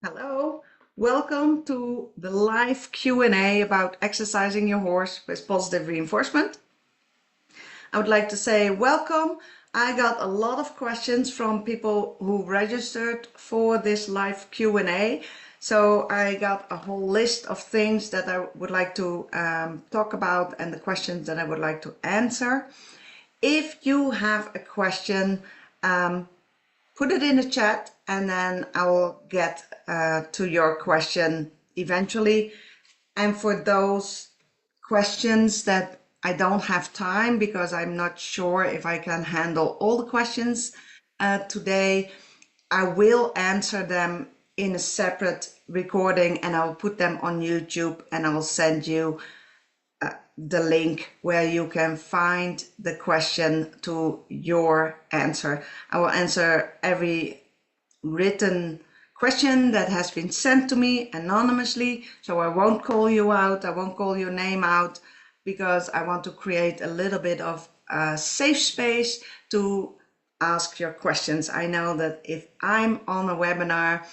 Hello, welcome to the live Q&A about exercising your horse with positive reinforcement. I would like to say welcome. I got a lot of questions from people who registered for this live Q&A. So I got a whole list of things that I would like to talk about and the questions that I would like to answer. If you have a question, put it in the chat and then I will get to your question eventually. And for those questions that I don't have time because I'm not sure if I can handle all the questions today, I will answer them in a separate recording and I will put them on YouTube and I will send you the link where you can find the question to your answer. I will answer every written question that has been sent to me anonymously, so I won't call you out, I won't call your name out, because I want to create a little bit of a safe space to ask your questions. I know that if I'm on a webinar,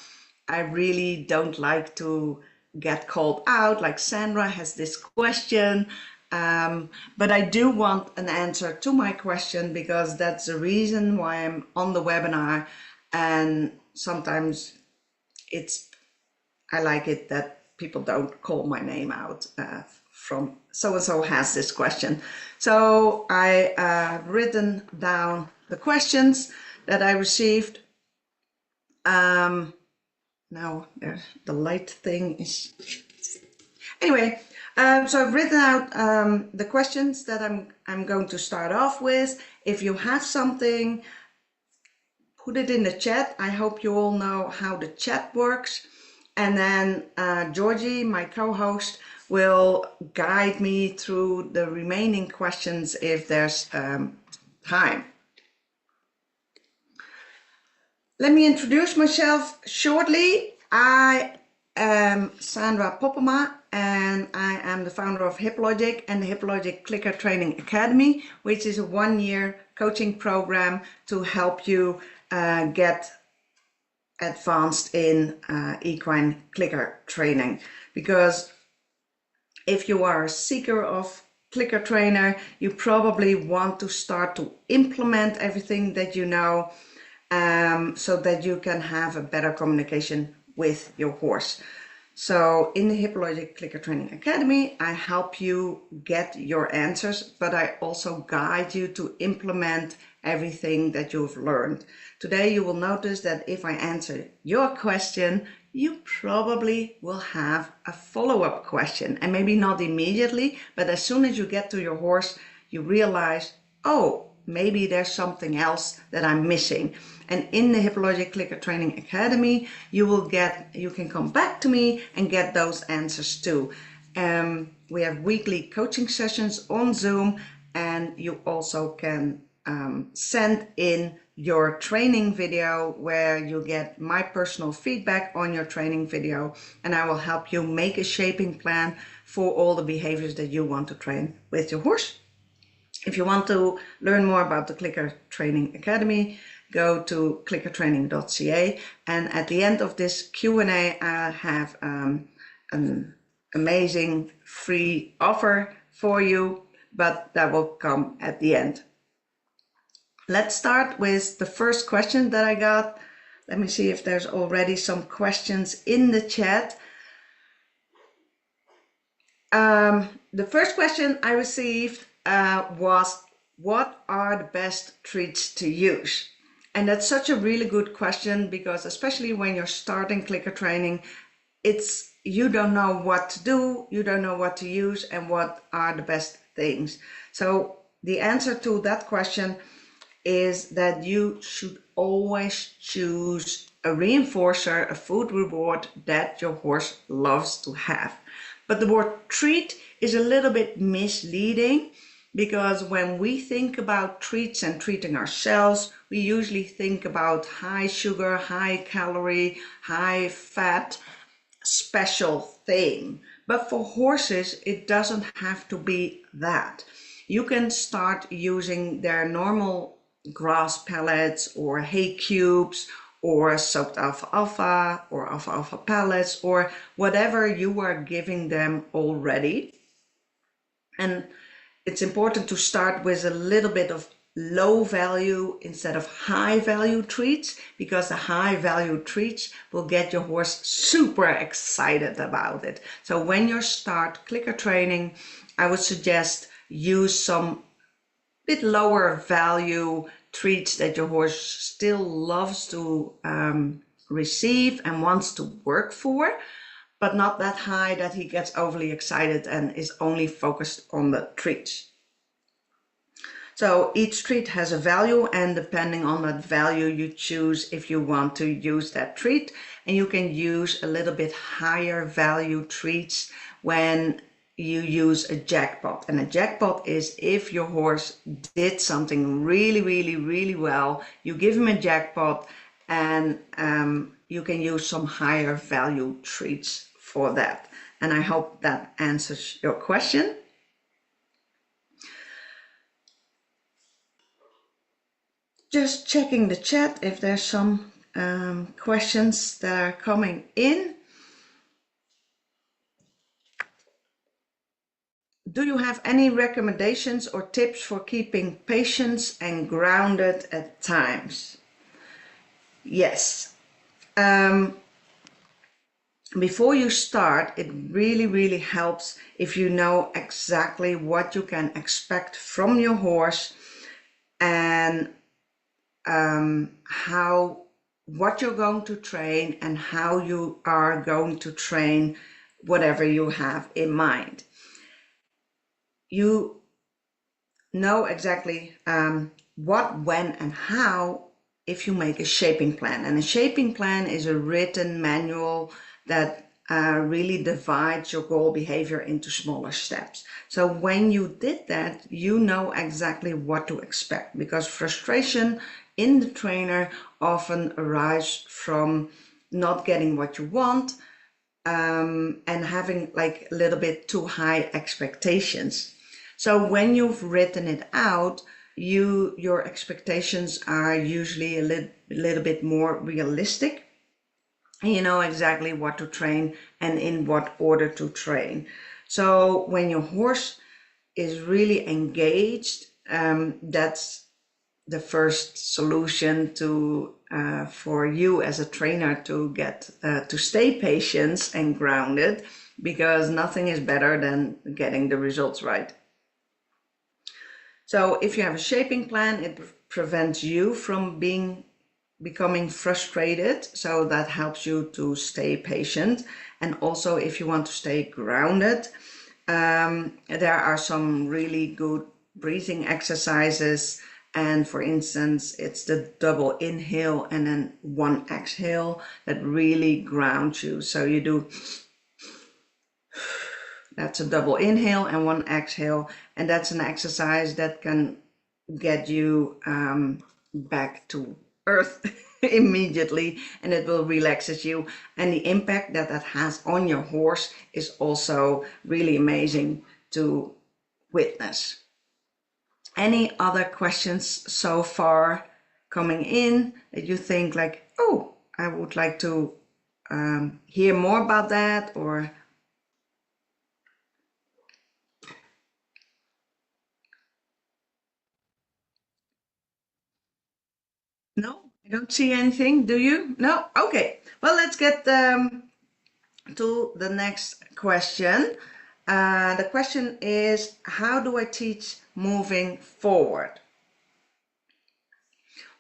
I really don't like to get called out, like Sandra has this question, but I do want an answer to my question because that's the reason why I'm on the webinar. And sometimes I like it that people don't call my name out from so-and-so has this question. So I written down the questions that I received. Now the light thing is, anyway, so I've written out the questions that I'm going to start off with. If you have something, put it in the chat. I hope you all know how the chat works. And then Georgie, my co-host, will guide me through the remaining questions if there's time. Let me introduce myself shortly. I am Sandra Poppema and I am the founder of HipLogic and the HipLogic Clicker Training Academy, which is a one-year coaching program to help you get advanced in equine clicker training. Because if you are a seeker of clicker trainer, you probably want to start to implement everything that you know, so that you can have a better communication with your horse. So in the HipLogic Clicker Training Academy, I help you get your answers, but I also guide you to implement everything that you've learned. Today, you will notice that if I answer your question, you probably will have a follow-up question, and maybe not immediately, but as soon as you get to your horse, you realize, oh, maybe there's something else that I'm missing. And in the HipLogic Clicker Training Academy, you can come back to me and get those answers too. We have weekly coaching sessions on Zoom, and you also can send in your training video where you get my personal feedback on your training video, and I will help you make a shaping plan for all the behaviors that you want to train with your horse. If you want to learn more about the Clicker Training Academy, go to clickertraining.ca, and at the end of this Q&A, I have an amazing free offer for you, but that will come at the end. Let's start with the first question that I got. Let me see if there's already some questions in the chat. The first question I received was, what are the best treats to use? And that's such a really good question, because especially when you're starting clicker training, you don't know what to do, you don't know what to use and what are the best things. So the answer to that question is that you should always choose a reinforcer, a food reward that your horse loves to have. But the word treat is a little bit misleading, because when we think about treats and treating ourselves, we usually think about high sugar, high calorie, high fat, special thing. But for horses, it doesn't have to be that. You can start using their normal grass pellets or hay cubes or soaked alfalfa or alfalfa pellets or whatever you are giving them already. And it's important to start with a little bit of low value instead of high value treats, because the high value treats will get your horse super excited about it. So when you start clicker training, I would suggest use some bit lower value treats that your horse still loves to receive and wants to work for, but not that high that he gets overly excited and is only focused on the treats. So each treat has a value, and depending on that value, you choose if you want to use that treat. And you can use a little bit higher value treats when you use a jackpot. And a jackpot is if your horse did something really, really, really well, you give him a jackpot, and you can use some higher value treats for that. And I hope that answers your question. Just checking the chat if there's some questions that are coming in. Do you have any recommendations or tips for keeping patience and grounded at times? Yes. Before you start, it really, really helps if you know exactly what you can expect from your horse and what you're going to train and how you are going to train whatever you have in mind. You know exactly what, when, and how if you make a shaping plan. And a shaping plan is a written manual that really divides your goal behavior into smaller steps. So when you did that, you know exactly what to expect, because frustration in the trainer often arises from not getting what you want and having like a little bit too high expectations. So when you've written it out, your expectations are usually a little bit more realistic, and you know exactly what to train and in what order to train. So when your horse is really engaged, that's the first solution to for you as a trainer to get to stay patient and grounded, because nothing is better than getting the results right. So if you have a shaping plan, it prevents you from becoming frustrated, so that helps you to stay patient. And also if you want to stay grounded, there are some really good breathing exercises. And for instance, it's the double inhale and then one exhale that really grounds you. So you do, that's a double inhale and one exhale. And that's an exercise that can get you back to earth immediately, and it will relaxes you. And the impact that that has on your horse is also really amazing to witness. Any other questions so far coming in that you think like, oh, I would like to hear more about that? Or no, I don't see anything. Do you? No? Okay. Well, let's get to the next question. The question is, how do I teach moving forward?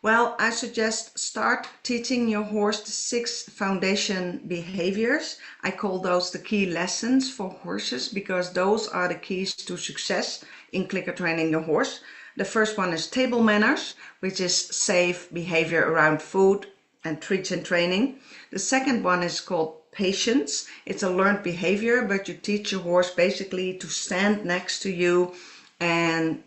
Well, I suggest start teaching your horse the 6 foundation behaviors. I call those the key lessons for horses, because those are the keys to success in clicker training your horse. The first one is table manners, which is safe behavior around food and treats and training. The second one is called patience. It's a learned behavior, but you teach your horse basically to stand next to you, and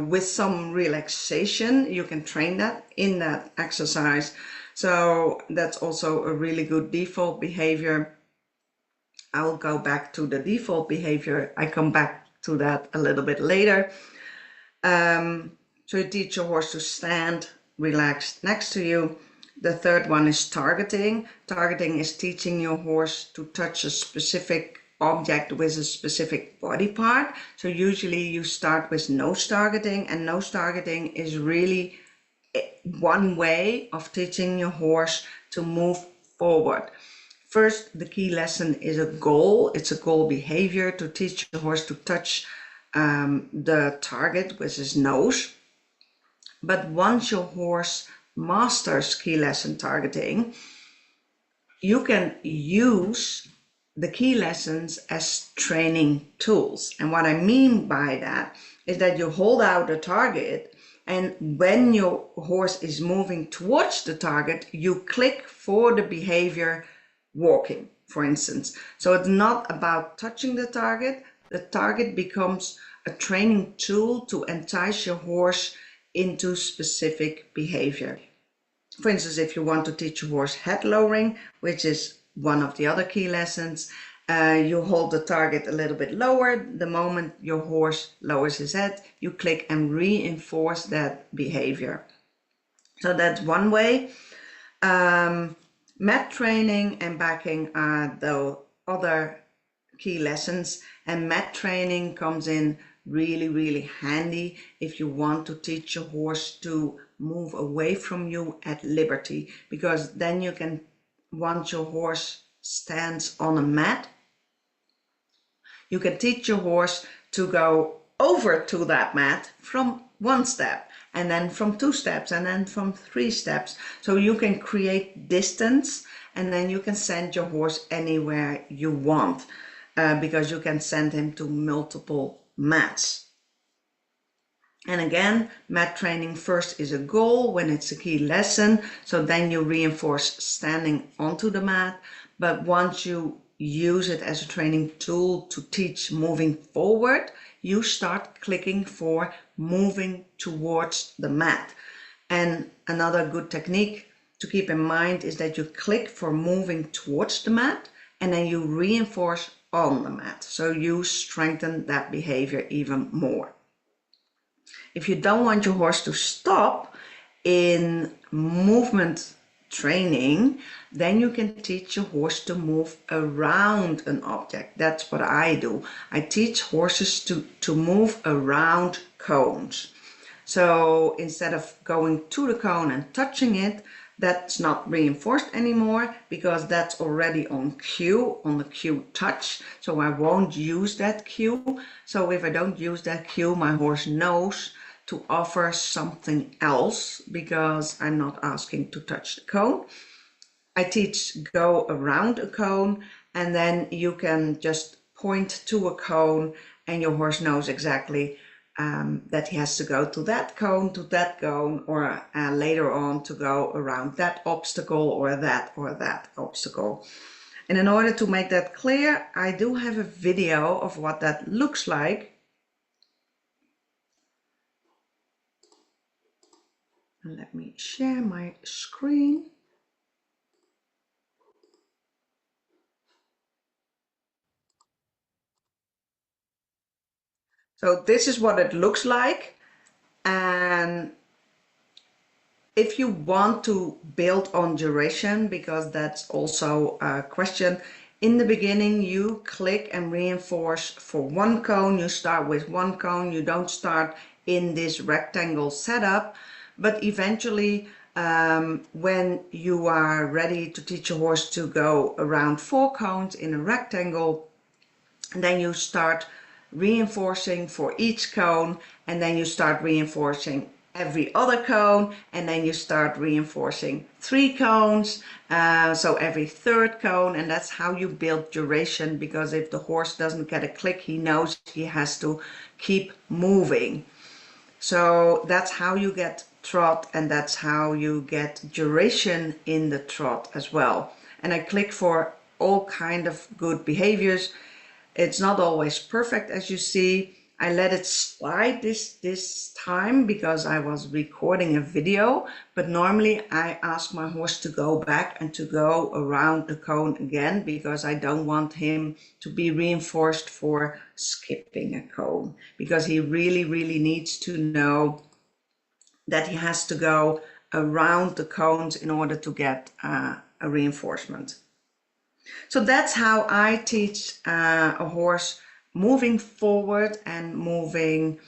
with some relaxation, you can train that in that exercise. So that's also a really good default behavior. I'll go back to the default behavior. I come back to that a little bit later. So you teach your horse to stand relaxed next to you. The third one is targeting. Targeting is teaching your horse to touch a specific object with a specific body part. So usually you start with nose targeting, and nose targeting is really one way of teaching your horse to move forward. First, the key lesson is a goal. It's a goal behavior to teach your horse to touch the target with his nose. But once your horse masters key lesson targeting, you can use the key lessons as training tools. And what I mean by that is that you hold out a target, and when your horse is moving towards the target, you click for the behavior walking, for instance. So it's not about touching the target. The target becomes a training tool to entice your horse into specific behavior. For instance, if you want to teach your horse head lowering, which is one of the other key lessons, you hold the target a little bit lower. The moment your horse lowers his head, you click and reinforce that behavior. So that's one way. Mat training and backing are the other key lessons, and mat training comes in really, really handy if you want to teach your horse to move away from you at liberty, because then you can, once your horse stands on a mat, you can teach your horse to go over to that mat from one step, and then from 2 steps, and then from 3 steps. So you can create distance, and then you can send your horse anywhere you want, because you can send him to multiple mats. And again, mat training first is a goal when it's a key lesson. So then you reinforce standing onto the mat. But once you use it as a training tool to teach moving forward, you start clicking for moving towards the mat. And another good technique to keep in mind is that you click for moving towards the mat, and then you reinforce on the mat. So you strengthen that behavior even more. If you don't want your horse to stop in movement training, then you can teach your horse to move around an object. That's what I do. I teach horses to move around cones. So instead of going to the cone and touching it, that's not reinforced anymore, because that's already on cue, on the cue touch. So I won't use that cue. So if I don't use that cue, my horse knows to offer something else, because I'm not asking to touch the cone. I teach go around a cone, and then you can just point to a cone, and your horse knows exactly that he has to go to that cone, or later on to go around that obstacle or that obstacle. And in order to make that clear, I do have a video of what that looks like. And let me share my screen. So this is what it looks like. And if you want to build on duration, because that's also a question, in the beginning you click and reinforce for one cone. You start with one cone. You don't start in this rectangle setup, but eventually when you are ready to teach your horse to go around 4 cones in a rectangle, then you start reinforcing for each cone, and then you start reinforcing every other cone, and then you start reinforcing 3 cones, so every 3rd cone. And that's how you build duration, because if the horse doesn't get a click, he knows he has to keep moving. So that's how you get trot, and that's how you get duration in the trot as well. And I click for all kind of good behaviors. It's not always perfect, as you see. I let it slide this time because I was recording a video, but normally I ask my horse to go back and to go around the cone again, because I don't want him to be reinforced for skipping a cone, because he really, really needs to know that he has to go around the cones in order to get a reinforcement. So that's how I teach a horse moving forward and moving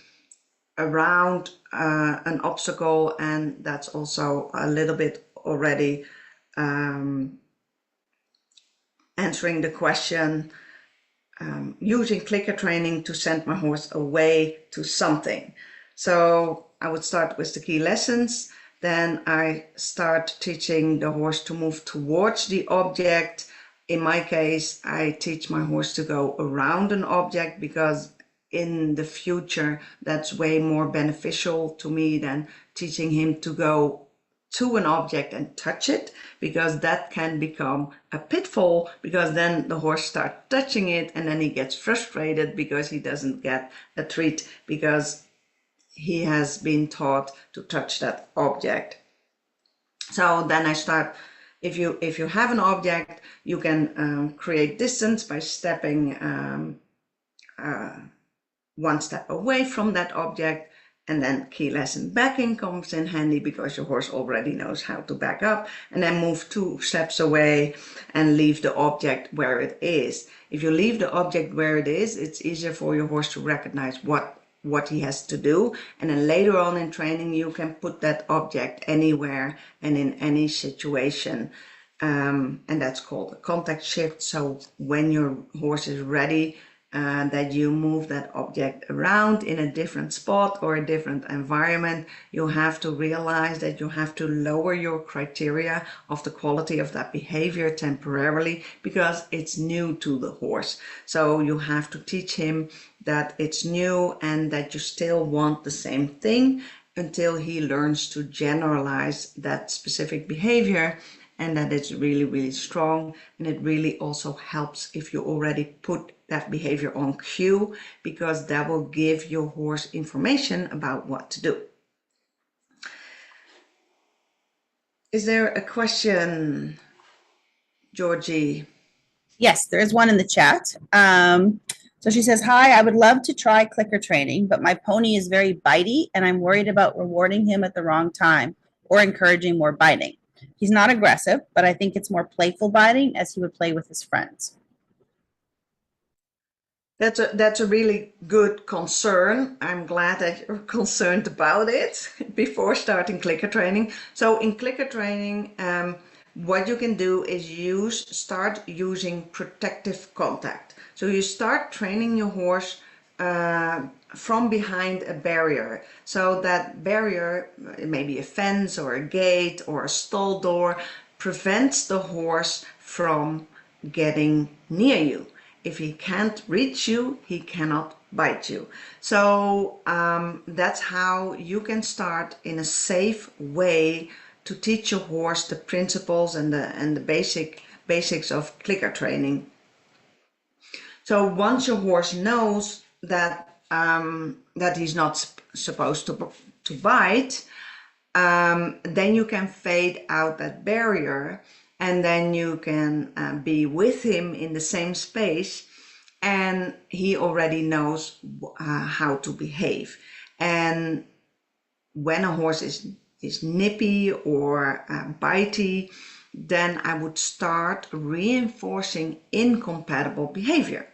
around an obstacle, and that's also a little bit already answering the question, using clicker training to send my horse away to something. So I would start with the key lessons, then I start teaching the horse to move towards the object. In my case, I teach my horse to go around an object because in the future that's way more beneficial to me than teaching him to go to an object and touch it, because that can become a pitfall, because then the horse starts touching it and then he gets frustrated because he doesn't get a treat because he has been taught to touch that object. So then I start, if you have an object, you can create distance by stepping one step away from that object, and then key lesson backing comes in handy because your horse already knows how to back up, and then move 2 steps away and leave the object where it is. If you leave the object where it is, it's easier for your horse to recognize what he has to do, and then later on in training you can put that object anywhere and in any situation, and that's called a contact shift. So when your horse is ready, that you move that object around in a different spot or a different environment, you have to realize that you have to lower your criteria of the quality of that behavior temporarily because it's new to the horse. So you have to teach him that it's new and that you still want the same thing until he learns to generalize that specific behavior, and that it's really, really strong. And it really also helps if you already put that behavior on cue, because that will give your horse information about what to do. Is there a question, Georgie? Yes, there is one in the chat. So she says, hi, I would love to try clicker training, but my pony is very bitey and I'm worried about rewarding him at the wrong time or encouraging more biting. He's not aggressive, but I think it's more playful biting as he would play with his friends. That's a really good concern. I'm glad that you're concerned about it before starting clicker training. So in clicker training, what you can do is start using protective contact. So you start training your horse from behind a barrier. So that barrier, it may be a fence or a gate or a stall door, prevents the horse from getting near you. If he can't reach you, he cannot bite you. So that's how you can start in a safe way to teach your horse the principles and the basics of clicker training. So once your horse knows that that he's not supposed to bite, then you can fade out that barrier, and then you can be with him in the same space, and he already knows how to behave. And when a horse is nippy or bitey, then I would start reinforcing incompatible behavior.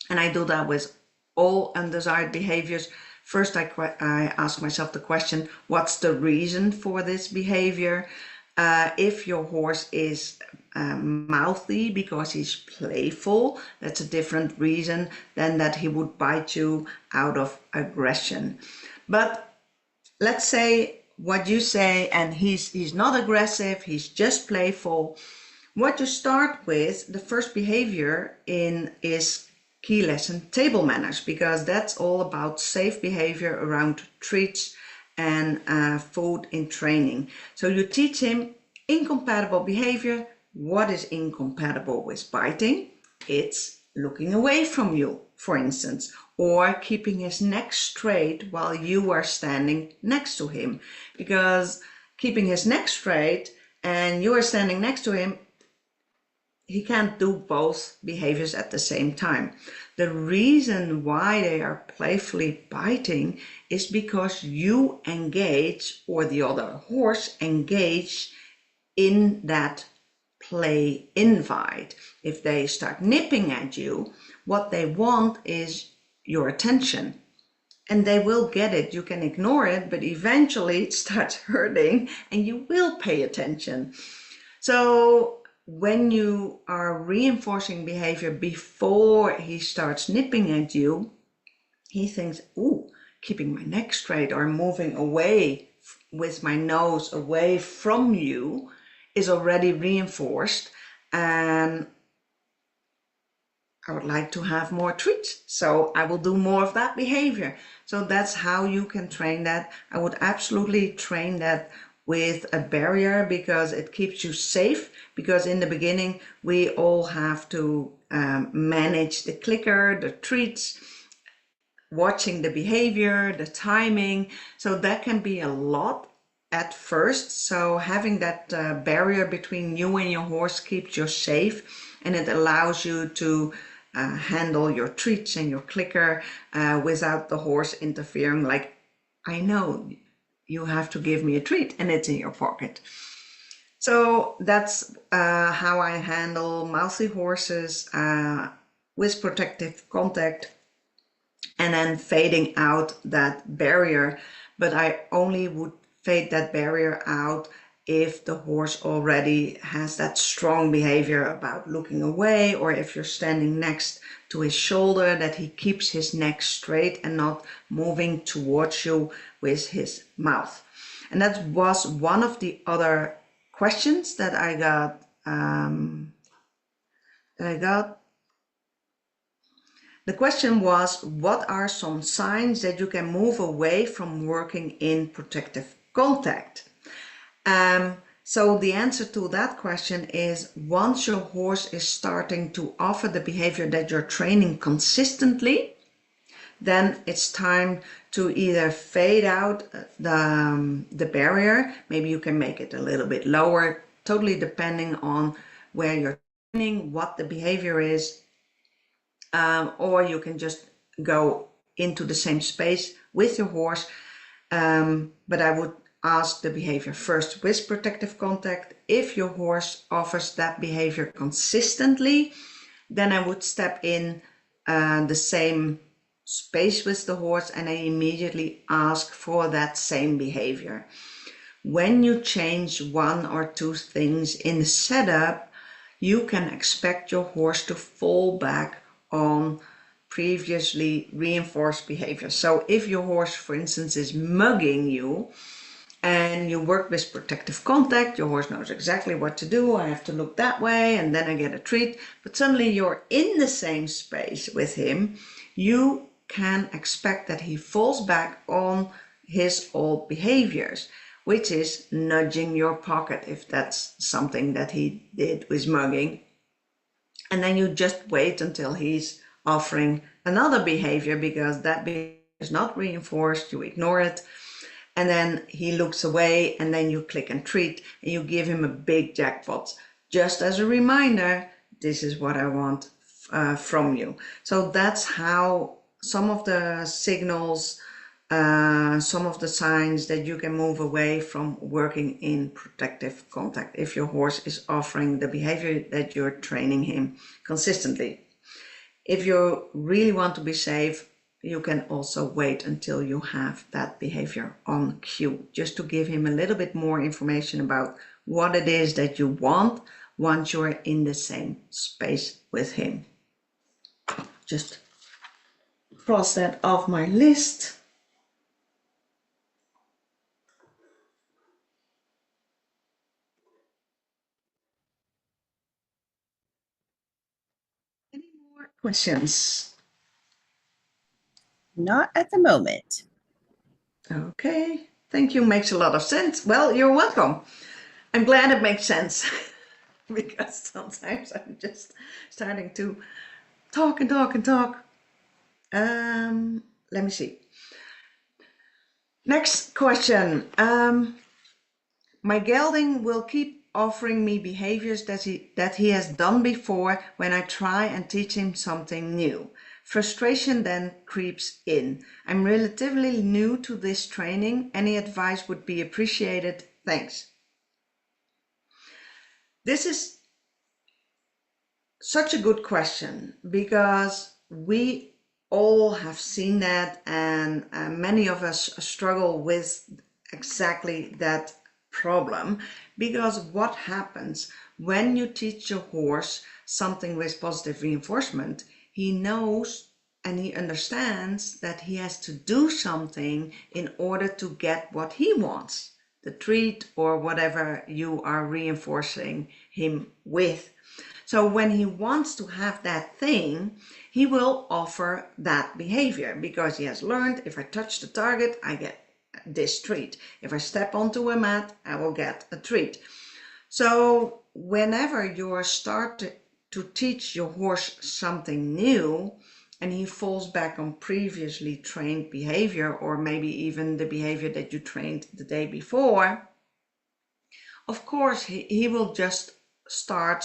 And I do that with all undesired behaviors. First, I ask myself the question, what's the reason for this behavior? If your horse is mouthy because he's playful, that's a different reason than that he would bite you out of aggression. But let's say what you say, and he's not aggressive, he's just playful. What you start with, the first behavior is key lesson table manners, because that's all about safe behavior around treats and food in training. So you teach him incompatible behavior. What is incompatible with biting? It's looking away from you, for instance, or keeping his neck straight while you are standing next to him. Because keeping his neck straight and you are standing next to him, he can't do both behaviors at the same time. The reason why they are playfully biting is because you engage, or the other horse engage, in that play invite. If they start nipping at you, what they want is your attention. And they will get it. You can ignore it, but eventually it starts hurting and you will pay attention. So when you are reinforcing behavior before he starts nipping at you, he thinks, ooh, keeping my neck straight or moving away with my nose away from you is already reinforced, and I would like to have more treats, so I will do more of that behavior. So that's how you can train that. I would absolutely train that with a barrier, because it keeps you safe, because in the beginning we all have to manage the clicker, the treats, watching the behavior, the timing. So that can be a lot at first. So having that barrier between you and your horse keeps you safe, and it allows you to handle your treats and your clicker without the horse interfering, like, I know you have to give me a treat and it's in your pocket. So that's how I handle mouthy horses with protective contact, and then fading out that barrier. But I only would fade that barrier out if the horse already has that strong behavior about looking away, or if you're standing next to his shoulder, that he keeps his neck straight and not moving towards you with his mouth. And that was one of the other questions that I got. The question was, what are some signs that you can move away from working in protective contact? So the answer to that question is, once your horse is starting to offer the behavior that you're training consistently, then it's time to either fade out the barrier. Maybe you can make it a little bit lower, totally depending on where you're training, what the behavior is. Or you can just go into the same space with your horse. But I would ask the behavior first with protective contact. If your horse offers that behavior consistently, then I would step in the same space with the horse, and I immediately ask for that same behavior. When you change one or two things in the setup, you can expect your horse to fall back on previously reinforced behavior. So if your horse, for instance, is mugging you and you work with protective contact, your horse knows exactly what to do. I have to look that way and then I get a treat. But suddenly you're in the same space with him, you can expect that he falls back on his old behaviors, which is nudging your pocket, if that's something that he did with mugging. And then you just wait until he's offering another behavior, because that behavior is not reinforced, you ignore it. And then he looks away, and then you click and treat, and you give him a big jackpot. Just as a reminder, this is what I want from you. So that's how some of the signals, some of the signs that you can move away from working in protective contact if your horse is offering the behavior that you're training him consistently. If you really want to be safe, you can also wait until you have that behavior on cue, just to give him a little bit more information about what it is that you want once you're in the same space with him. Just cross that off my list. Any more questions? Not at the moment. Okay, thank you. Makes a lot of sense. Well, you're welcome. I'm glad it makes sense because sometimes I'm just starting to talk and talk and talk. Let me see. Next question. My gelding will keep offering me behaviors that he has done before when I try and teach him something new. Frustration then creeps in. I'm relatively new to this training. Any advice would be appreciated. Thanks. This is such a good question because we all have seen that, and many of us struggle with exactly that problem. Because what happens when you teach your horse something with positive reinforcement, he knows and he understands that he has to do something in order to get what he wants, the treat or whatever you are reinforcing him with. So when he wants to have that thing, he will offer that behavior because he has learned, if I touch the target, I get this treat. If I step onto a mat, I will get a treat. So whenever you start to teach your horse something new and he falls back on previously trained behavior, or maybe even the behavior that you trained the day before, of course he will just start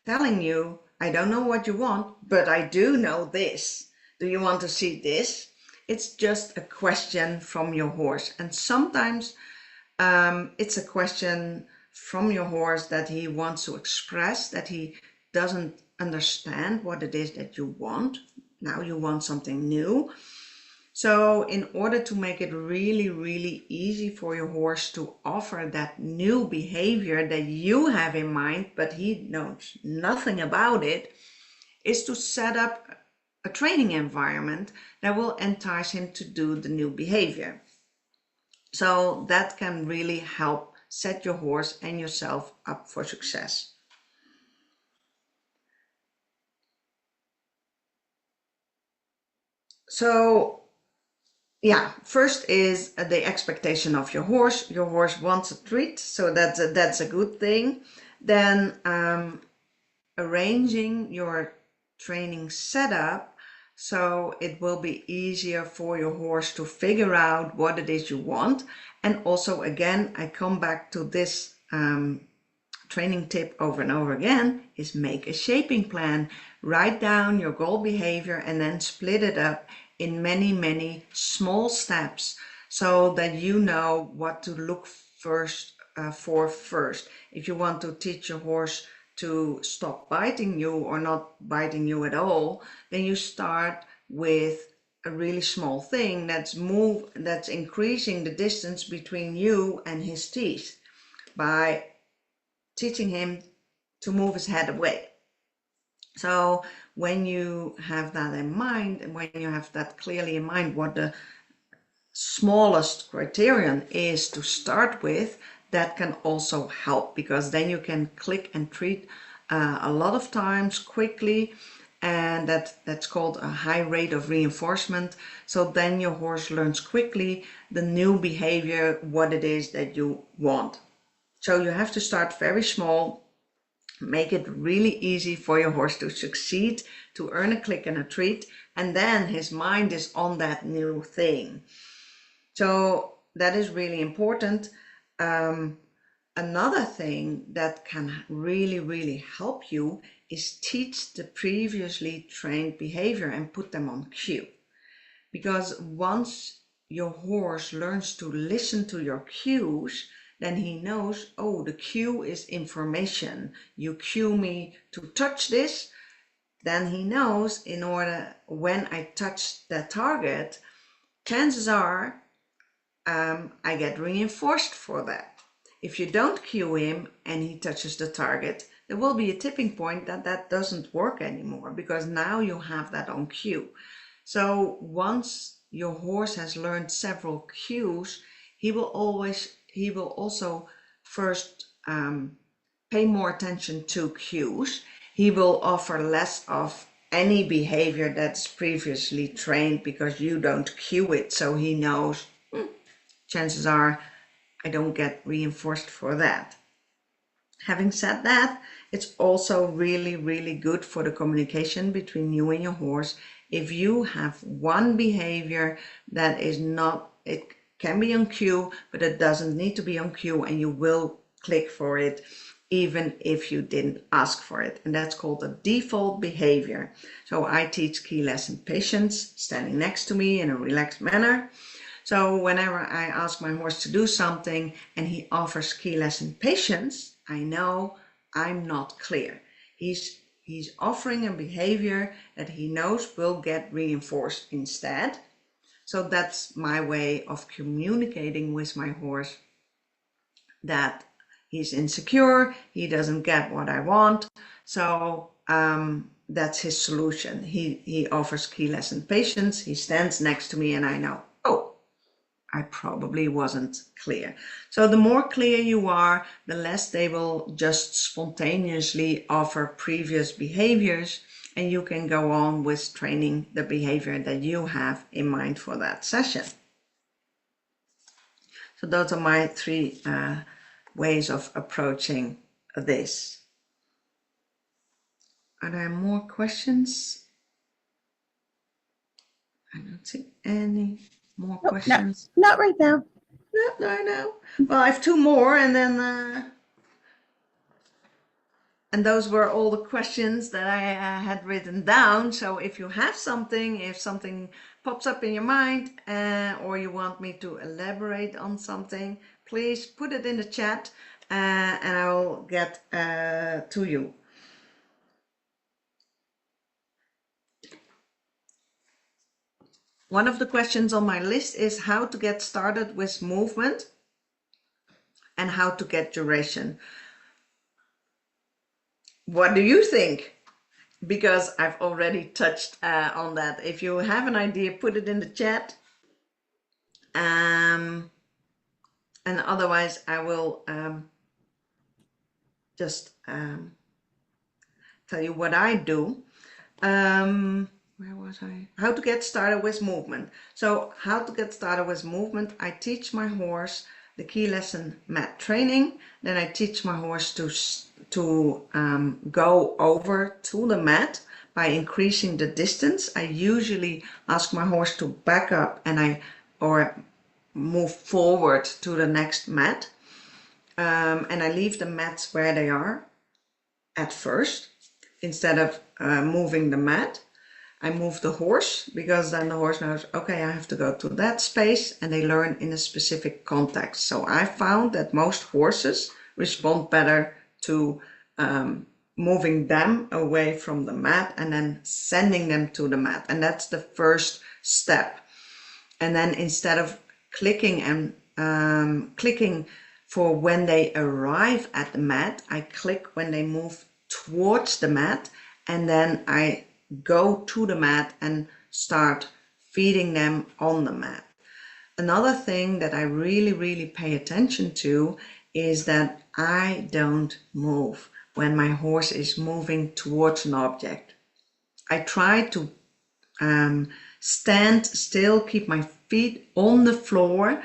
telling you, I don't know what you want, but I do know this. Do you want to see this? It's just a question from your horse. And sometimes it's a question from your horse that he wants to express, that he doesn't understand what it is that you want. Now you want something new. So in order to make it really, really easy for your horse to offer that new behavior that you have in mind, but he knows nothing about it, is to set up a training environment that will entice him to do the new behavior. So that can really help set your horse and yourself up for success. So yeah, first is the expectation of your horse. Your horse wants a treat, so that's a good thing. Then arranging your training setup so it will be easier for your horse to figure out what it is you want. And also, again, I come back to this training tip over and over again, is make a shaping plan. Write down your goal behavior and then split it up in many, many small steps so that you know what to look for first. If you want to teach your horse to stop biting you or not biting you at all, then you start with a really small thing that's increasing the distance between you and his teeth by teaching him to move his head away. So when you have that in mind, and when you have that clearly in mind, what the smallest criterion is to start with, that can also help, because then you can click and treat a lot of times quickly, and that's called a high rate of reinforcement. So then your horse learns quickly the new behavior, what it is that you want. So you have to start very small, make it really easy for your horse to succeed, to earn a click and a treat, and then his mind is on that new thing. So that is really important. Another thing that can really, really help you is teach the previously trained behavior and put them on cue. Because once your horse learns to listen to your cues, then he knows, oh, the cue is information. You cue me to touch this, then he knows in order, when I touch the target, chances are I get reinforced for that. If you don't cue him and he touches the target, there will be a tipping point that doesn't work anymore, because now you have that on cue. So once your horse has learned several cues, he will also first pay more attention to cues. He will offer less of any behavior that's previously trained because you don't cue it. So he knows, chances are I don't get reinforced for that. Having said that, it's also really, really good for the communication between you and your horse. If you have one behavior that is not, it can be on cue, but it doesn't need to be on cue, and you will click for it. even if you didn't ask for it. And that's called a default behavior. So I teach key lesson patience, standing next to me in a relaxed manner. So whenever I ask my horse to do something and he offers key lesson patience, I know I'm not clear. He's offering a behavior that he knows will get reinforced instead. So that's my way of communicating with my horse that he's insecure, he doesn't get what I want. So that's his solution. He offers key lesson patience, he stands next to me, and I know, oh, I probably wasn't clear. So the more clear you are, the less they will just spontaneously offer previous behaviors, and you can go on with training the behavior that you have in mind for that session. So those are my three ways of approaching this. Are there more questions? I don't see any more questions. Not right now. No. Well, I have two more, and then and those were all the questions that I had written down. So if you have something, if something pops up in your mind, or you want me to elaborate on something, please put it in the chat, and I will get to you. One of the questions on my list is how to get started with movement and how to get duration. What do you think? Because I've already touched on that. If you have an idea, put it in the chat. And otherwise, I will just tell you what I do. Where was I? How to get started with movement. So how to get started with movement, I teach my horse the key lesson mat training. Then I teach my horse to go over to the mat by increasing the distance. I usually ask my horse to back up or move forward to the next mat. And I leave the mats where they are at first, instead of moving the mat. I move the horse, because then the horse knows, okay, I have to go to that space, and they learn in a specific context. So I found that most horses respond better to moving them away from the mat and then sending them to the mat. And that's the first step. And then instead of clicking and clicking for when they arrive at the mat, I click when they move towards the mat, and then I go to the mat and start feeding them on the mat. Another thing that I really pay attention to is that I don't move when my horse is moving towards an object. I try to stand still, keep my feet on the floor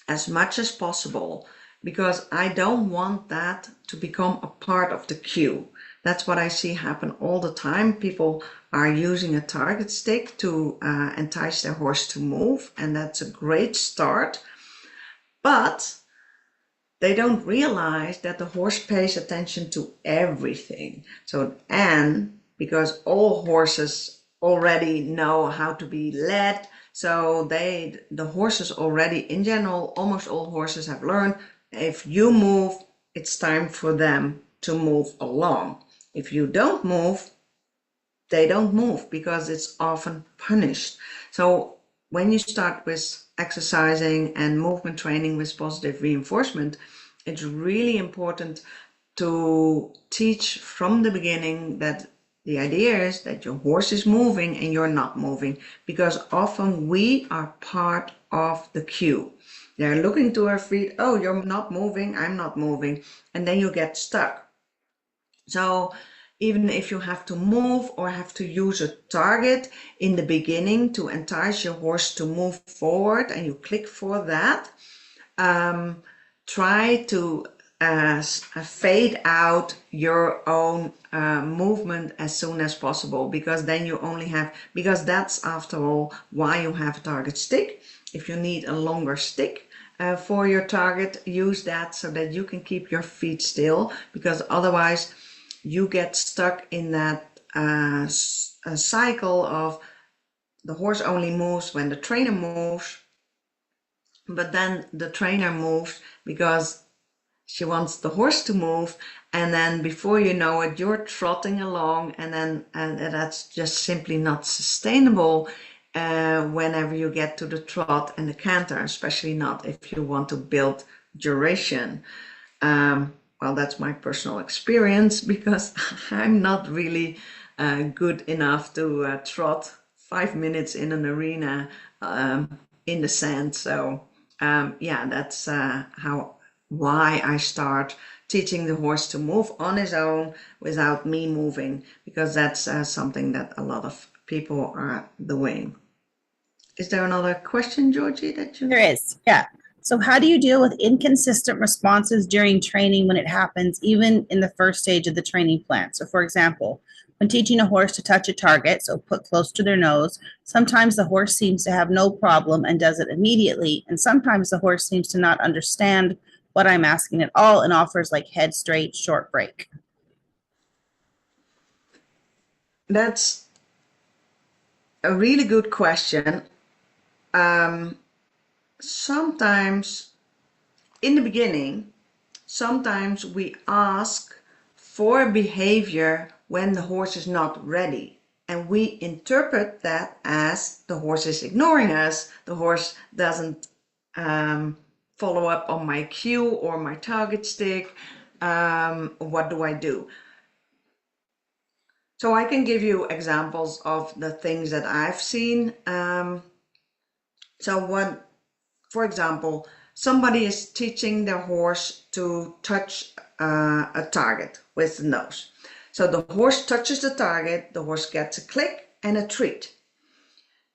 as much as possible, because I don't want that to become a part of the cue. That's what I see happen all the time. People are using a target stick to entice their horse to move, and that's a great start. But they don't realize that the horse pays attention to everything. And because all horses already know how to be led, so the horses already, in general, almost all horses have learned, if you move, it's time for them to move along. If you don't move, they don't move, because it's often punished. So when you start with exercising and movement training with positive reinforcement, it's really important to teach from the beginning that the idea is that your horse is moving and you're not moving, because often we are part of the cue. They're looking to our feet, oh, you're not moving, I'm not moving, and then you get stuck. So even if you have to move or have to use a target in the beginning to entice your horse to move forward, and you click for that, try to fade out your own movement as soon as possible, because then you only have, because that's after all why you have a target stick. If you need a longer stick, for your target, use that so that you can keep your feet still, because otherwise you get stuck in that cycle of the horse only moves when the trainer moves, but then the trainer moves because she wants the horse to move, and then before you know it, you're trotting along, and that's just simply not sustainable whenever you get to the trot and the canter, especially not if you want to build duration. Well, that's my personal experience, because I'm not really good enough to trot 5 minutes in an arena in the sand. So yeah, that's why I start teaching the horse to move on his own without me moving, because that's something that a lot of people are doing. Is there another question, Georgie, that you... There is, yeah. So how do you deal with inconsistent responses during training when it happens, even in the first stage of the training plan? So for example, when teaching a horse to touch a target, so put close to their nose, sometimes the horse seems to have no problem and does it immediately. And sometimes the horse seems to not understand what I'm asking at all and offers like head straight, short break. That's a really good question. Sometimes in the beginning, sometimes we ask for behavior when the horse is not ready, and we interpret that as the horse is ignoring us, the horse doesn't follow up on my cue or my target stick. What do I do? So I can give you examples of the things that I've seen. For example, somebody is teaching their horse to touch a target with the nose. So the horse touches the target, the horse gets a click and a treat.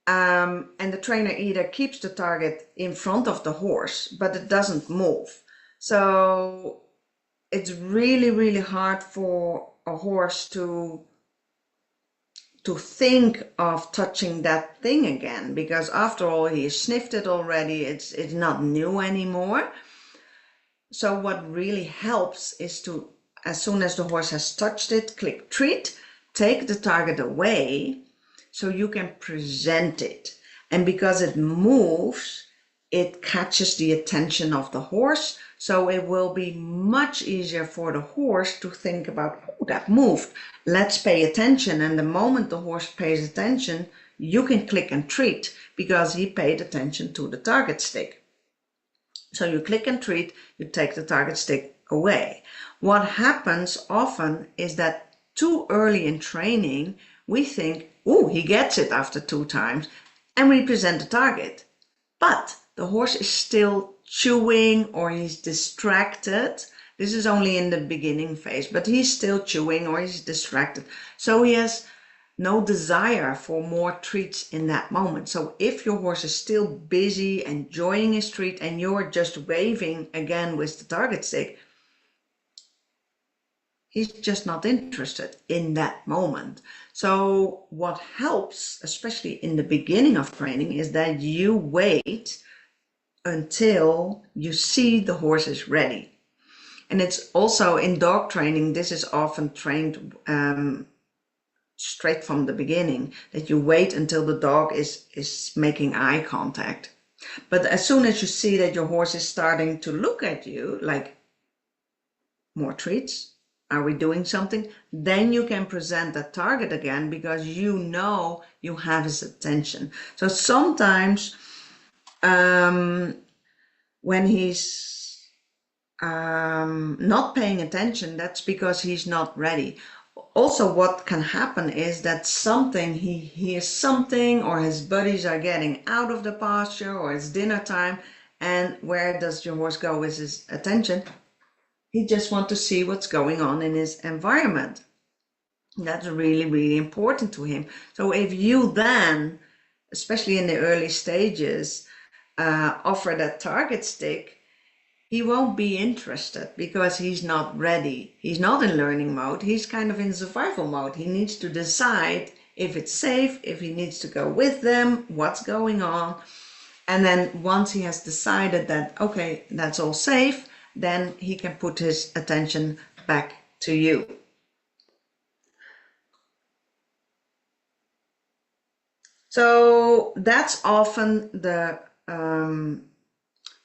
And the trainer either keeps the target in front of the horse, but it doesn't move. So it's really, really hard for a horse to think of touching that thing again, because after all, he sniffed it already. It's not new anymore. So what really helps is to, as soon as the horse has touched it, click treat, take the target away so you can present it. And because it moves, it catches the attention of the horse. So it will be much easier for the horse to think about, oh, that moved. Let's pay attention. And the moment the horse pays attention, you can click and treat because he paid attention to the target stick. So you click and treat, you take the target stick away. What happens often is that too early in training, we think, oh, he gets it after 2 times, and we present the target. But the horse is still chewing or he's distracted. This is only in the beginning phase, but he's still chewing or he's distracted. So he has no desire for more treats in that moment. So if your horse is still busy enjoying his treat and you're just waving again with the target stick, he's just not interested in that moment. So what helps, especially in the beginning of training, is that you wait until you see the horse is ready. And it's also in dog training, this is often trained straight from the beginning, that you wait until the dog is making eye contact. But as soon as you see that your horse is starting to look at you, like, more treats, are we doing something? Then you can present that target again because you know you have his attention. So sometimes when he's not paying attention, that's because he's not ready. Also, what can happen is that he hears something, or his buddies are getting out of the pasture, or it's dinner time, and where does your horse go with his attention? He just wants to see what's going on in his environment. That's really, really important to him. So if you then, especially in the early stages, offer that target stick, he won't be interested because he's not ready. He's not in learning mode. He's kind of in survival mode. He needs to decide if it's safe, if he needs to go with them, what's going on. And then once he has decided that, okay, that's all safe, then he can put his attention back to you. So that's often the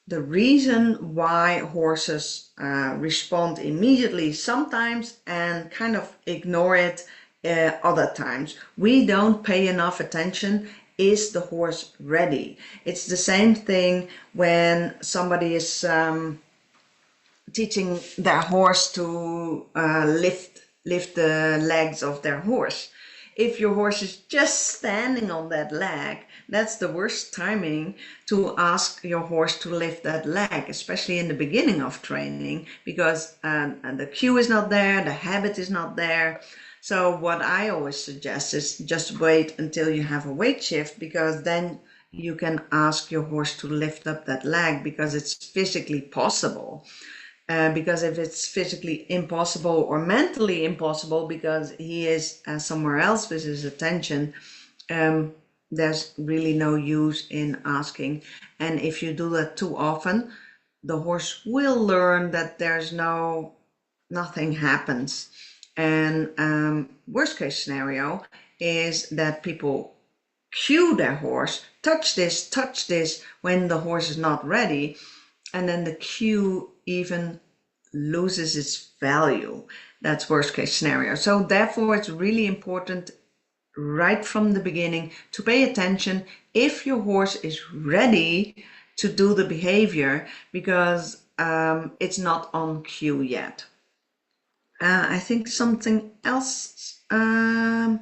reason why horses respond immediately sometimes and kind of ignore it other times. We don't pay enough attention. Is the horse ready? It's the same thing when somebody is teaching their horse to lift the legs of their horse. If your horse is just standing on that leg, that's the worst timing to ask your horse to lift that leg, especially in the beginning of training, because the cue is not there, the habit is not there. So what I always suggest is just wait until you have a weight shift, because then you can ask your horse to lift up that leg because it's physically possible. Because if it's physically impossible or mentally impossible because he is somewhere else with his attention, there's really no use in asking. And if you do that too often, the horse will learn that nothing happens. And worst case scenario is that people cue their horse, touch this when the horse is not ready, and then the cue even loses its value. That's worst case scenario. So therefore it's really important right from the beginning to pay attention if your horse is ready to do the behavior, because it's not on cue yet. I think something else came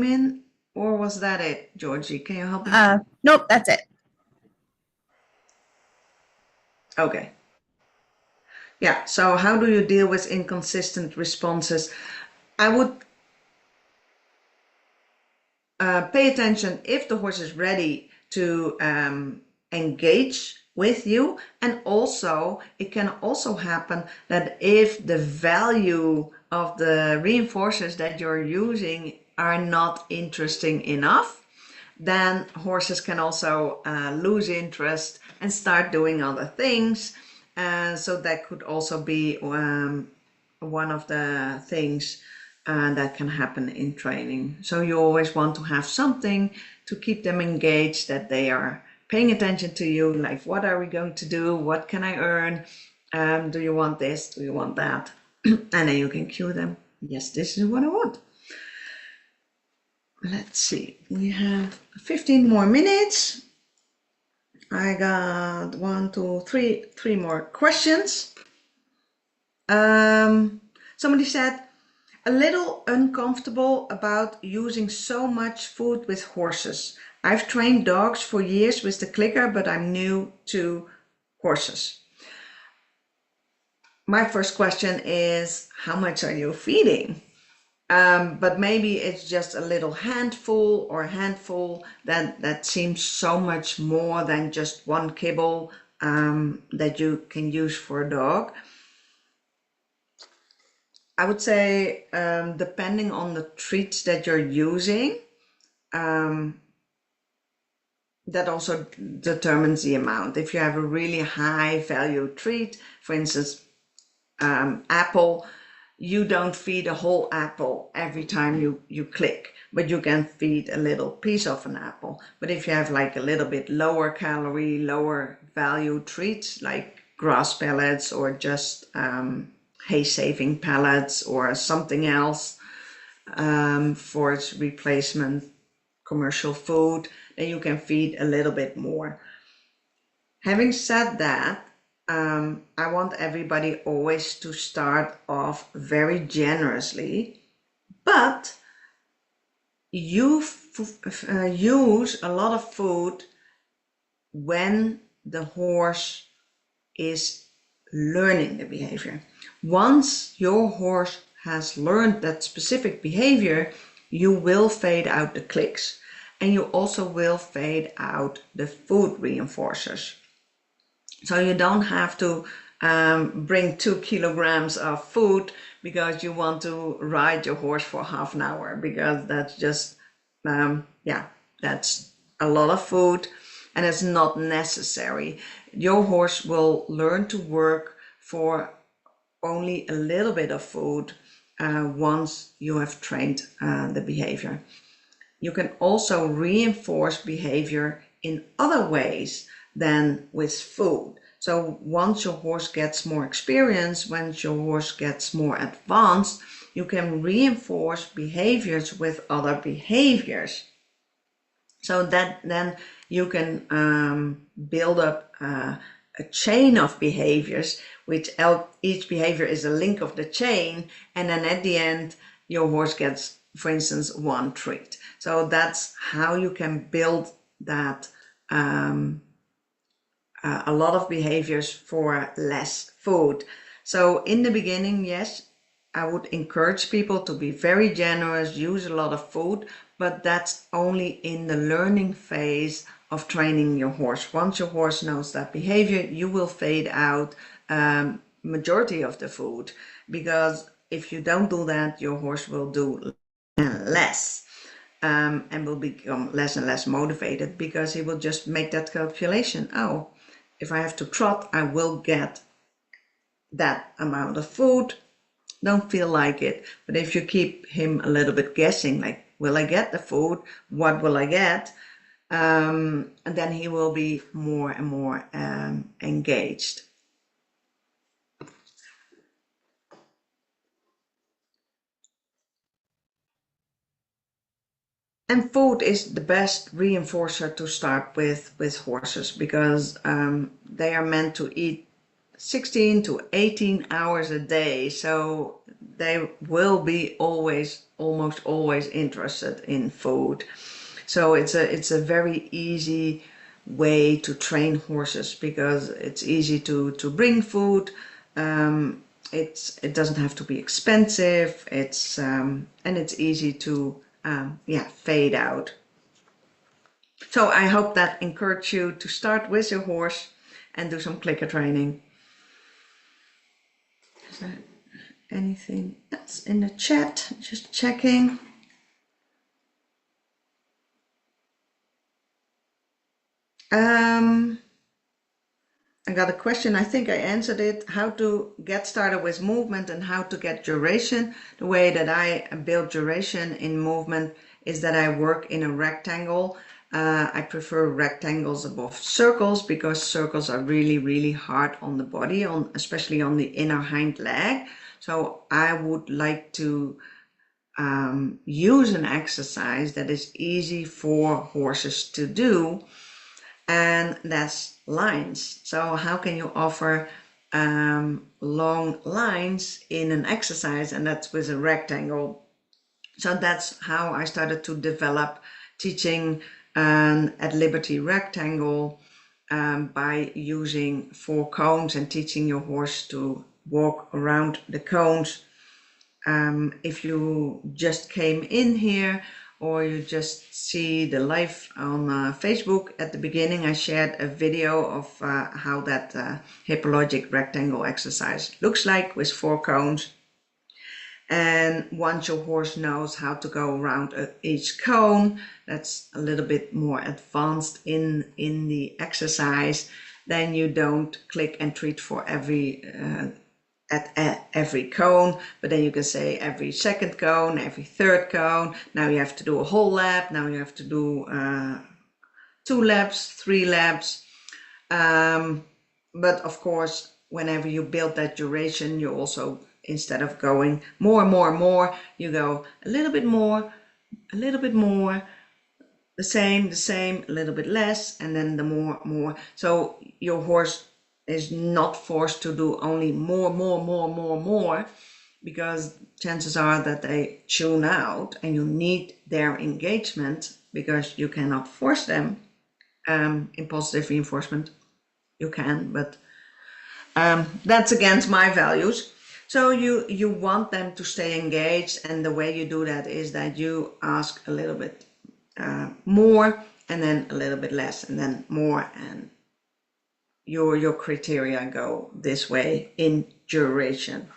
in, or was that it, Georgie? Can you help me? Nope, that's it. Okay. Yeah, so how do you deal with inconsistent responses? I would pay attention if the horse is ready to engage with you. And also, it can also happen that if the value of the reinforcers that you're using are not interesting enough, then horses can also lose interest and start doing other things. So that could also be one of the things that can happen in training. So you always want to have something to keep them engaged, that they are paying attention to you, like what are we going to do? What can I earn? Do you want this? Do you want that? And then you can cue them. Yes, this is what I want. Let's see, we have 15 more minutes. I got 1, 2, 3 more questions. Somebody said, a little uncomfortable about using so much food with horses. I've trained dogs for years with the clicker, but I'm new to horses. My first question is, how much are you feeding? But maybe it's just a little handful or a handful that seems so much more than just one kibble that you can use for a dog. I would say depending on the treats that you're using, that also determines the amount. If you have a really high value treat, for instance, apple, you don't feed a whole apple every time you click, but you can feed a little piece of an apple. But if you have like a little bit lower calorie, lower value treats like grass pellets or just hay saving pellets or something else for its replacement commercial food, then you can feed a little bit more. Having said that, I want everybody always to start off very generously, but you use a lot of food when the horse is learning the behavior. Once your horse has learned that specific behavior, you will fade out the clicks, and you also will fade out the food reinforcers. So you don't have to bring 2 kilograms of food because you want to ride your horse for half an hour, because that's just, that's a lot of food, and it's not necessary. Your horse will learn to work for only a little bit of food once you have trained the behavior. You can also reinforce behavior in other ways than with food. So once your horse gets more experience, once your horse gets more advanced, you can reinforce behaviors with other behaviors. So that then you can build up a chain of behaviors, which each behavior is a link of the chain, and then at the end your horse gets, for instance, one treat. So that's how you can build that a lot of behaviors for less food. So in the beginning, yes, I would encourage people to be very generous, use a lot of food, but that's only in the learning phase of training your horse. Once your horse knows that behavior, you will fade out majority of the food, because if you don't do that, your horse will do less and will become less and less motivated, because he will just make that calculation. Oh, if I have to trot, I will get that amount of food. Don't feel like it. But if you keep him a little bit guessing, like, will I get the food? What will I get? And then he will be more and more engaged. And food is the best reinforcer to start with horses, because they are meant to eat 16 to 18 hours a day. So they will be almost always interested in food. So it's a very easy way to train horses, because it's easy to bring food. It doesn't have to be expensive. And it's easy to fade out. So I hope that encouraged you to start with your horse and do some clicker training. Is there anything else in the chat? Just checking. I got a question. I think I answered it. How to get started with movement and how to get duration. The way that I build duration in movement is that I work in a rectangle. I prefer rectangles above circles, because circles are really, really hard on the body, especially on the inner hind leg. So I would like to use an exercise that is easy for horses to do, and that's lines. So how can you offer long lines in an exercise? And that's with a rectangle. So that's how I started to develop teaching an at liberty rectangle by using 4 cones and teaching your horse to walk around the cones. If you just came in here, or you just see the live on Facebook, at the beginning I shared a video of how that hippologic rectangle exercise looks like with 4 cones. And once your horse knows how to go around each cone, that's a little bit more advanced in the exercise, then you don't click and treat for every at every cone, but then you can say every second cone, every third cone. Now you have to do a whole lap. Now you have to do 2 laps, 3 laps. But of course, whenever you build that duration, you also, instead of going more and more and more, you go a little bit more, a little bit more, the same, a little bit less, and then the more. So your horse is not forced to do only more, because chances are that they tune out, and you need their engagement, because you cannot force them. In positive reinforcement you can, but that's against my values. So you want them to stay engaged, and the way you do that is that you ask a little bit more, and then a little bit less, and then more, and your criteria go this way in duration.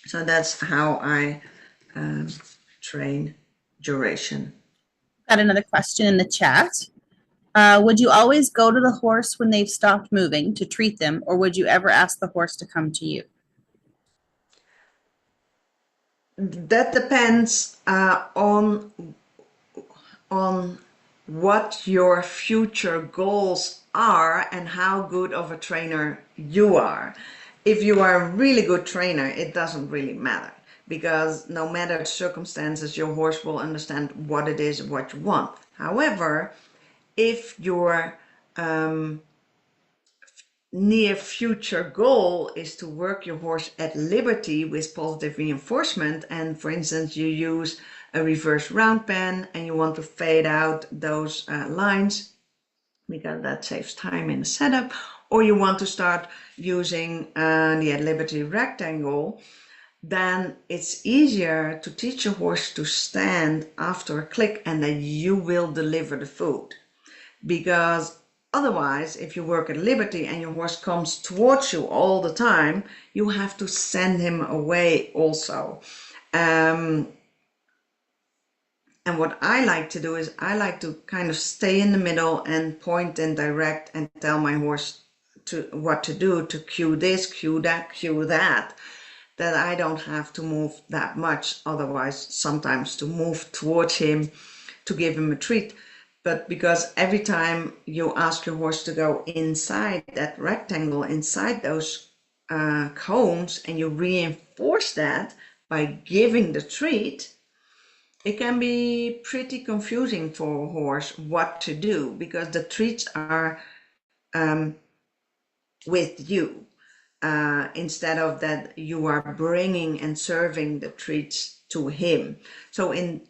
So that's how I train duration. Got another question in the chat. Would you always go to the horse when they've stopped moving to treat them, or would you ever ask the horse to come to you? That depends on what your future goals are and how good of a trainer you are. If you are a really good trainer, it doesn't really matter, because no matter the circumstances, your horse will understand what it is, what you want. However, if your near future goal is to work your horse at liberty with positive reinforcement, and for instance you use a reverse round pen and you want to fade out those lines because that saves time in the setup, or you want to start using the at liberty rectangle, then it's easier to teach your horse to stand after a click and that you will deliver the food. Because otherwise, if you work at liberty and your horse comes towards you all the time, you have to send him away also. And what I like to do is I like to kind of stay in the middle and point and direct and tell my horse what to do, to cue this, cue that I don't have to move that much. Otherwise, sometimes to move towards him to give him a treat. But because every time you ask your horse to go inside that rectangle, inside those cones, and you reinforce that by giving the treat, it can be pretty confusing for a horse what to do, because the treats are with you instead of that you are bringing and serving the treats to him. So in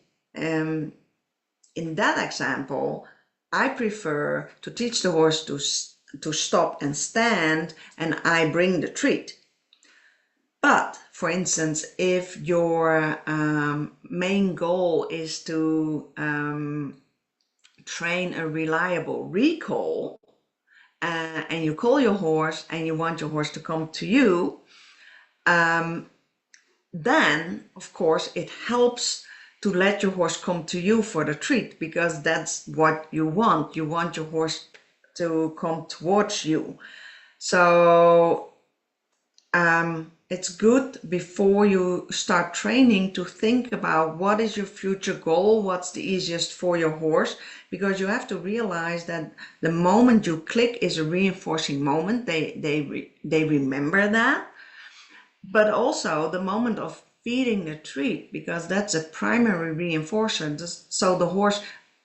that example, I prefer to teach the horse to stop and stand, and I bring the treat. But for instance, if your main goal is to train a reliable recall, and you call your horse and you want your horse to come to you, then of course it helps to let your horse come to you for the treat, because that's what you want. You want your horse to come towards you. So it's good before you start training to think about what is your future goal, what's the easiest for your horse, because you have to realize that the moment you click is a reinforcing moment. They remember that. But also the moment of feeding the treat, because that's a primary reinforcer. So the horse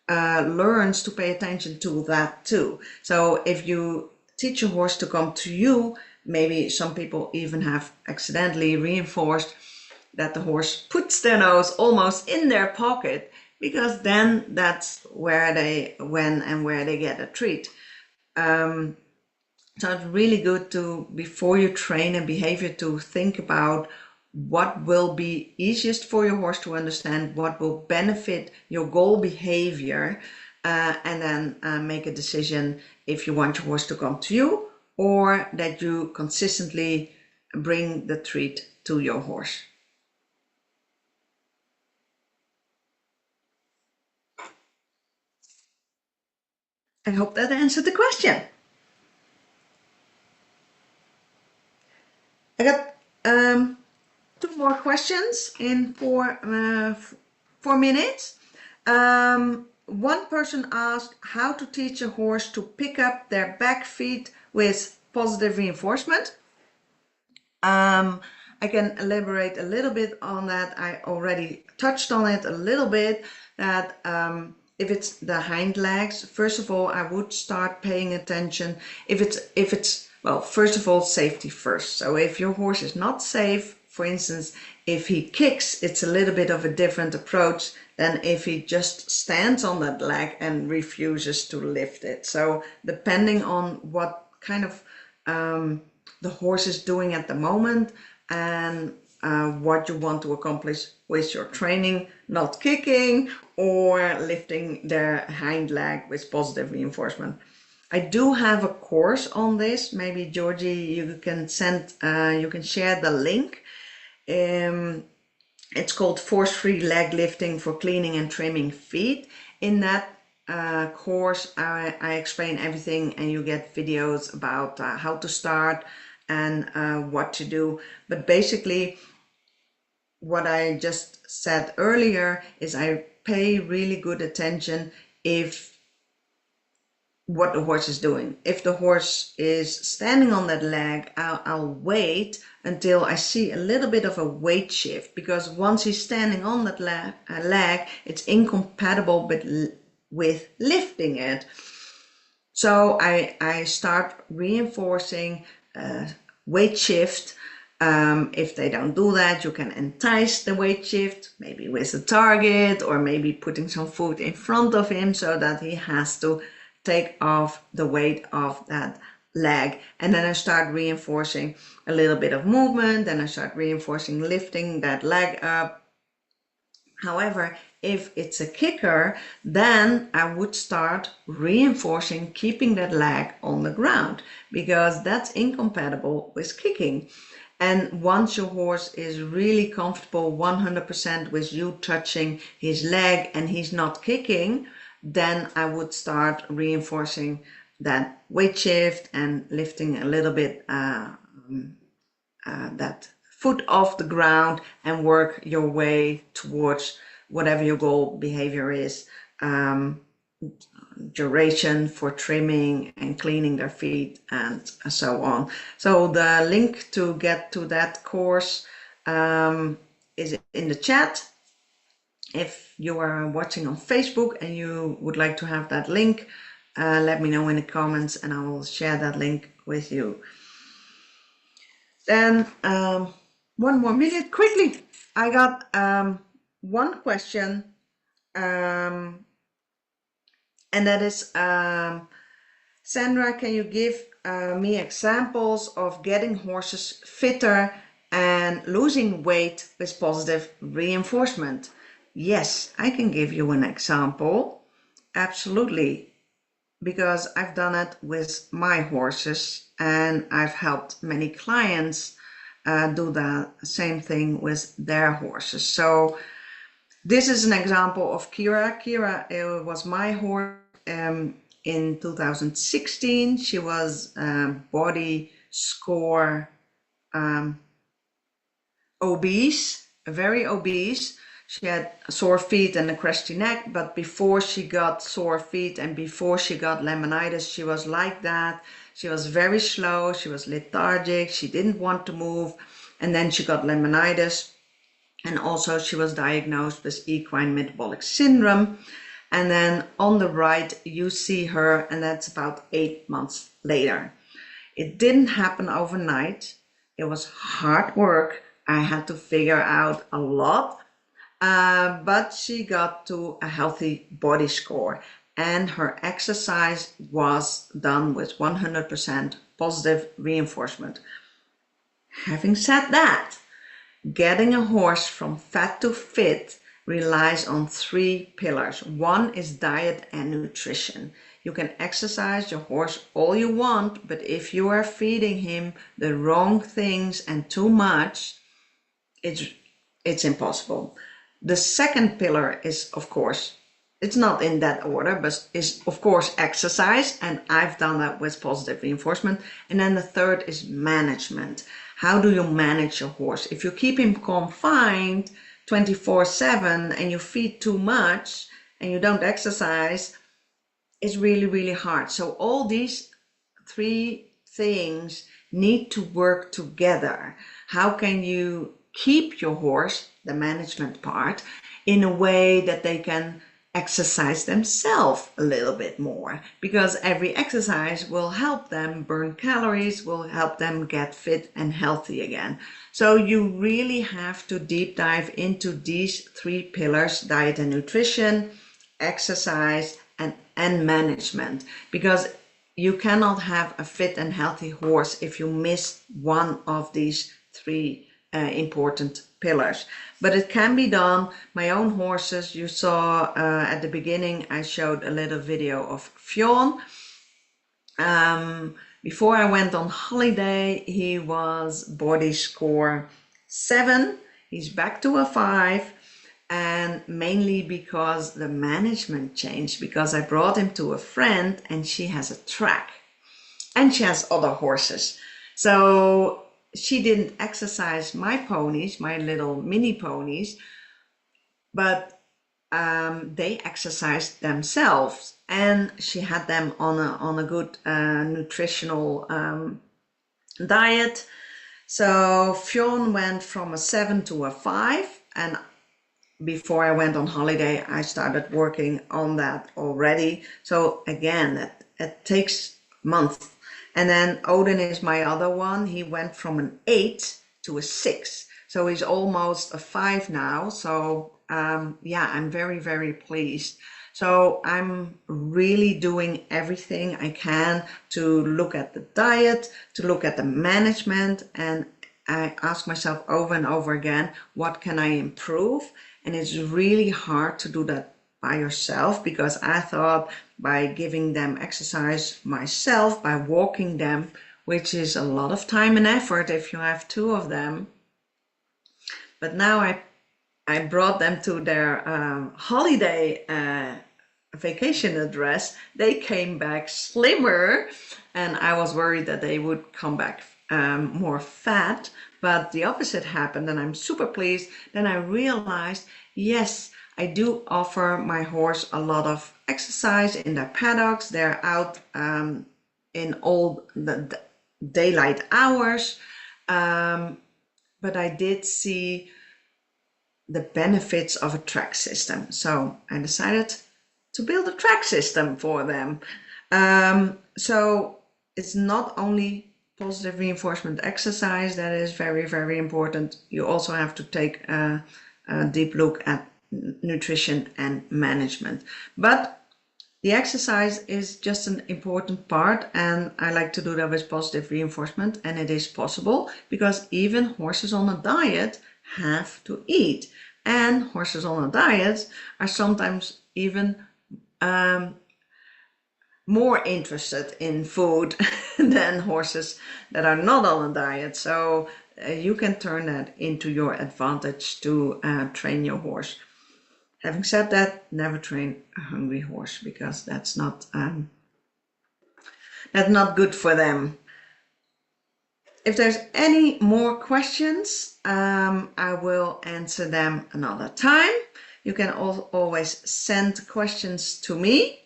learns to pay attention to that too. So if you teach a horse to come to you, maybe some people even have accidentally reinforced that the horse puts their nose almost in their pocket, because then that's where they get a treat. So it's really good to, before you train a behavior, to think about what will be easiest for your horse to understand, what will benefit your goal behavior, and then make a decision if you want your horse to come to you or that you consistently bring the treat to your horse. I hope that answered the question. I got 2 more questions in 4 minutes. One person asked how to teach a horse to pick up their back feet with positive reinforcement. I can elaborate a little bit on that. I already touched on it a little bit, that if it's the hind legs, first of all, I would start paying attention. If it's well, first of all, safety first. So if your horse is not safe, for instance, if he kicks, it's a little bit of a different approach than if he just stands on that leg and refuses to lift it. So depending on what kind of the horse is doing at the moment and what you want to accomplish with your training, not kicking or lifting their hind leg with positive reinforcement. I do have a course on this. Maybe Georgie, you can share the link. It's called Force-Free Leg Lifting for Cleaning and Trimming Feet. In that course, I explain everything, and you get videos about how to start and what to do. But basically, what I just said earlier is I pay really good attention if what the horse is doing. If the horse is standing on that leg, I'll wait until I see a little bit of a weight shift, because once he's standing on that leg, it's incompatible with lifting it. So I start reinforcing weight shift. If they don't do that, you can entice the weight shift, maybe with a target, or maybe putting some food in front of him so that he has to take off the weight of that leg. And then I start reinforcing a little bit of movement, then I start reinforcing lifting that leg up. However, if it's a kicker, then I would start reinforcing keeping that leg on the ground, because that's incompatible with kicking. And once your horse is really comfortable 100% with you touching his leg and he's not kicking, then I would start reinforcing that weight shift and lifting a little bit that foot off the ground, and work your way towards whatever your goal behavior is, duration for trimming and cleaning their feet and so on. So the link to get to that course is in the chat. If you are watching on Facebook and you would like to have that link, let me know in the comments and I will share that link with you. Then one more minute quickly. I got one question, and that is, Sandra, can you give me examples of getting horses fitter and losing weight with positive reinforcement? Yes, I can give you an example. Absolutely. Because I've done it with my horses, and I've helped many clients do the same thing with their horses. So this is an example of Kira. Kira was my horse in 2016. She was body score obese, very obese. She had sore feet and a crusty neck, but before she got sore feet and before she got laminitis, she was like that. She was very slow, she was lethargic, she didn't want to move, and then she got laminitis, and also she was diagnosed with equine metabolic syndrome. And then on the right, you see her, and that's about 8 months later. It didn't happen overnight. It was hard work. I had to figure out a lot. But she got to a healthy body score, and her exercise was done with 100% positive reinforcement. Having said that, getting a horse from fat to fit relies on 3 pillars. One is diet and nutrition. You can exercise your horse all you want, but if you are feeding him the wrong things and too much, it's impossible. The second pillar is, of course, it's not in that order, but is of course exercise, and I've done that with positive reinforcement. And then the third is management. How do you manage your horse? If you keep him confined 24/7 and you feed too much and you don't exercise, it's really, really hard. So all these 3 things need to work together. How can you keep your horse, the management part, in a way that they can exercise themselves a little bit more? Because every exercise will help them burn calories, will help them get fit and healthy again. So you really have to deep dive into these 3 pillars: diet and nutrition, exercise, and management, because you cannot have a fit and healthy horse if you miss one of these 3 important pillars. But it can be done. My own horses, you saw at the beginning, I showed a little video of Fionn. Before I went on holiday, he was body score 7. He's back to a 5. and mainly because the management changed, because I brought him to a friend and she has a track and she has other horses. So she didn't exercise my ponies, my little mini ponies, but they exercised themselves, and she had them on a good nutritional diet. So Fionn went from a 7 to a 5, and before I went on holiday, I started working on that already. So again, it takes months. And then Odin is my other one. He went from an 8 to a 6. So he's almost a 5 now. So yeah, I'm very, very pleased. So I'm really doing everything I can to look at the diet, to look at the management, and I ask myself over and over again, what can I improve? And it's really hard to do that by yourself, because I thought by giving them exercise myself, by walking them, which is a lot of time and effort if you have 2 of them. But now I brought them to their holiday vacation address. They came back slimmer, and I was worried that they would come back more fat, but the opposite happened, and I'm super pleased. Then I realized, yes, I do offer my horse a lot of exercise in their paddocks. They're out in all the daylight hours, but I did see the benefits of a track system. So I decided to build a track system for them. So it's not only positive reinforcement exercise that is very, very important. You also have to take a deep look at nutrition and management. But the exercise is just an important part, and I like to do that with positive reinforcement, and it is possible because even horses on a diet have to eat, and horses on a diet are sometimes even more interested in food than horses that are not on a diet. So you can turn that into your advantage to train your horse. Having said that, never train a hungry horse, because that's not good for them. If there's any more questions, I will answer them another time. You can always send questions to me.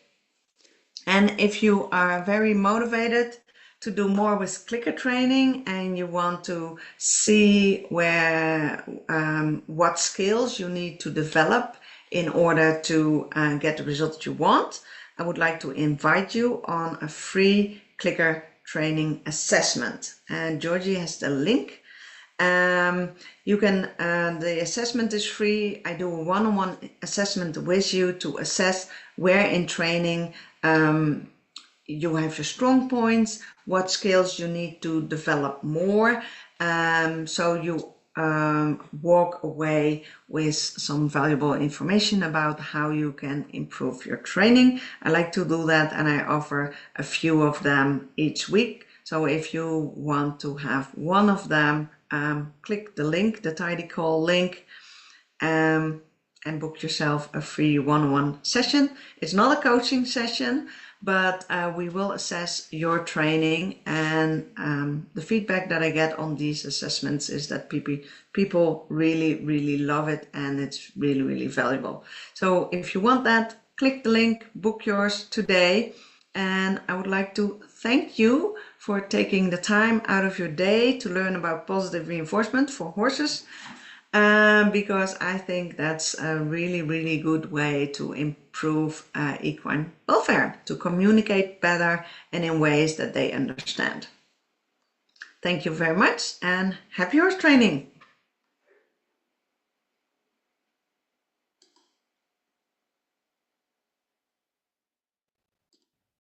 And if you are very motivated to do more with clicker training and you want to see where what skills you need to develop in order to get the results you want, I would like to invite you on a free clicker training assessment. And Georgie has the link. You can, the assessment is free. I do a one-on-one assessment with you to assess where in training you have your strong points, what skills you need to develop more, so you walk away with some valuable information about how you can improve your training. I like to do that, and I offer a few of them each week. So if you want to have one of them, click the link, the Tidy Call link, and book yourself a free one-on-one session. It's not a coaching session, but we will assess your training, and the feedback that I get on these assessments is that people really love it, and it's really valuable. So if you want that, click the link, book yours today, and I would like to thank you for taking the time out of your day to learn about positive reinforcement for horses. Because I think that's a really good way to improve equine welfare, to communicate better and in ways that they understand. Thank you very much, and happy horse training!